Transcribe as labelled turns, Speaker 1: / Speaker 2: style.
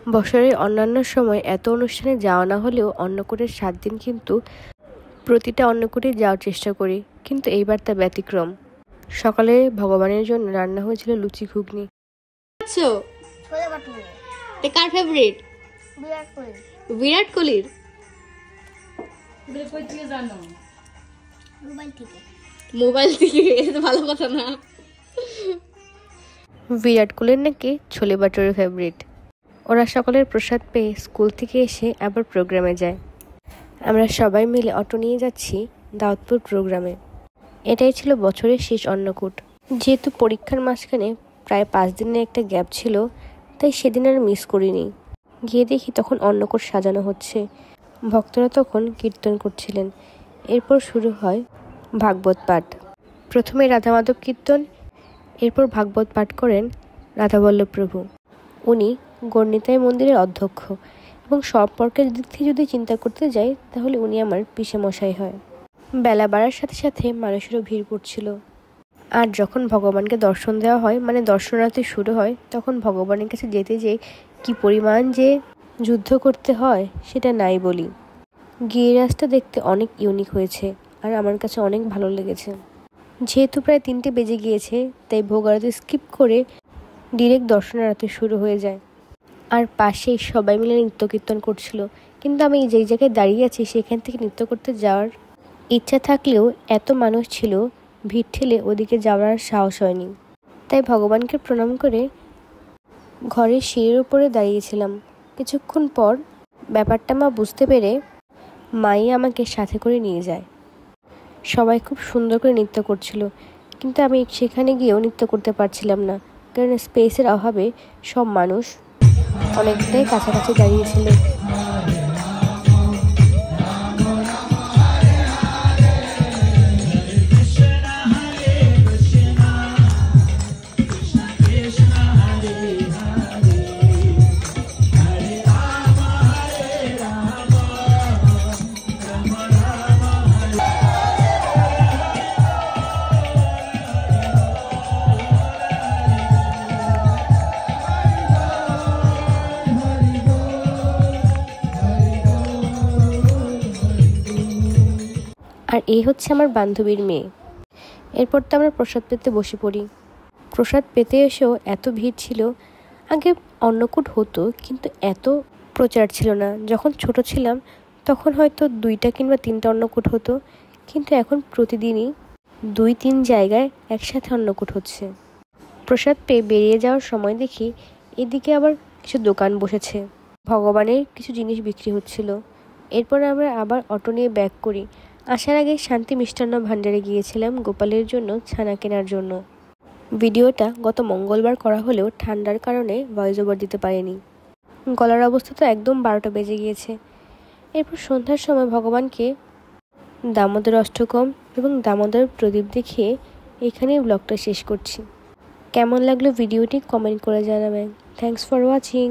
Speaker 1: বছরের অন্যান্য সময় এত অনুষ্ঠানে যাওয়া না হলেও অন্নকূটের 7 দিন কিন্তু প্রতিটা অন্নকূটে যাওয়ার চেষ্টা করি, কিন্তু এইবার তা ব্যতিক্রম। সকালে ভগবানের জন্য রান্না হয়েছিল লুচি ঘুগনি।
Speaker 2: কার ফেভারিট? বিরাট কোহলির। মোবাইল থেকে এটা ভালো কথা না।
Speaker 1: বিরাট কোহলির নাকি ছোলে বাটুরে ফেভারিট। ওরা সকালের প্রসাদ পেয়ে স্কুল থেকে এসে আবার প্রোগ্রামে যায়। আমরা সবাই মিলে অটো নিয়ে যাচ্ছি দাউদপুর প্রোগ্রামে। এটাই ছিল বছরের শেষ অন্নকূট। যেহেতু পরীক্ষার মাঝখানে প্রায় 5 দিনের একটা গ্যাপ ছিল, তাই সেদিন আর মিস করিনি। গিয়ে দেখি তখন অন্নকূট সাজানো হচ্ছে। ভক্তরা তখন কীর্তন করছিলেন। এরপর শুরু হয় ভাগবত পাঠ। প্রথমে রাধা মাধব কীর্তন, এরপর ভাগবত পাঠ করেন রাধাবল্লভ প্রভু। উনি গণিতাই মন্দিরের অধ্যক্ষ এবং সম্পর্কের দিক থেকে যদি চিন্তা করতে যাই তাহলে উনি আমার পিসেমশাই হয়। বেলা বাড়ার সাথে সাথে মানুষেরও ভিড় পড়ছিল। আর যখন ভগবানকে দর্শন দেওয়া হয়, মানে দর্শনার্থী শুরু হয়, তখন ভগবানের কাছে যেতে যেয়ে কি পরিমাণ যে যুদ্ধ করতে হয় সেটা নাই বলি। গিরিরাজটা দেখতে অনেক ইউনিক হয়েছে আর আমার কাছে অনেক ভালো লেগেছে। যেহেতু প্রায় 3টে বেজে গিয়েছে, তাই ভোগ আরতি স্কিপ করে ডিরেক্ট দর্শনের আরতি শুরু হয়ে যায়। আর পাশেই সবাই মিলে নৃত্য কীর্তন করছিল, কিন্তু আমি যেই জায়গায় দাঁড়িয়ে আছি সেখান থেকে নৃত্য করতে যাওয়ার ইচ্ছা থাকলেও এত মানুষ ছিল, ভিড় ঠেলে ওদিকে যাওয়ার সাহস হয়নি। তাই ভগবানকে প্রণাম করে ঘরের সিঁড়ির উপরে দাঁড়িয়েছিলাম। কিছুক্ষণ পর ব্যাপারটা মা বুঝতে পেরে মাই আমাকে সাথে করে নিয়ে যায়। সবাই খুব সুন্দর করে নৃত্য করছিল, কিন্তু আমি সেখানে গিয়েও নৃত্য করতে পারছিলাম না, কারণ স্পেসের অভাবে সব মানুষ অনেকটাই কাছাকাছি দাঁড়িয়েছিল। আর এই হচ্ছে আমার বান্ধবীর মেয়ে। এরপর তো আমরা প্রসাদ পেতে বসে পড়ি। প্রসাদ পেতে এসেও এত ভিড় ছিল। আগে অন্নকূট হতো, কিন্তু এত প্রচার ছিল না। যখন ছোট ছিলাম তখন হয়তো 2টা কিংবা 3টা অন্নকূট হতো, কিন্তু এখন প্রতিদিনই 2-3 জায়গায় একসাথে অন্নকূট হচ্ছে। প্রসাদ পেয়ে বেরিয়ে যাওয়ার সময় দেখি এদিকে আবার কিছু দোকান বসেছে, ভগবানের কিছু জিনিস বিক্রি হচ্ছিল। এরপর আমরা আবার অটো নিয়ে ব্যাক করি। আসার আগে শান্তি মিষ্টান্ন ভাণ্ডারে গিয়েছিলাম গোপালের জন্য ছানা কেনার জন্য। ভিডিওটা গত মঙ্গলবার করা হলেও ঠান্ডার কারণে ভয়েস ওভার দিতে পারিনি। গলার অবস্থা তো একদম 12টা বেজে গিয়েছে। এরপর সন্ধ্যার সময় ভগবানকে দামোদর অষ্টকম এবং দামোদর প্রদীপ দেখিয়ে এখানেই ব্লগটা শেষ করছি। কেমন লাগলো ভিডিওটি কমেন্ট করে জানাবেন। Thanks for watching.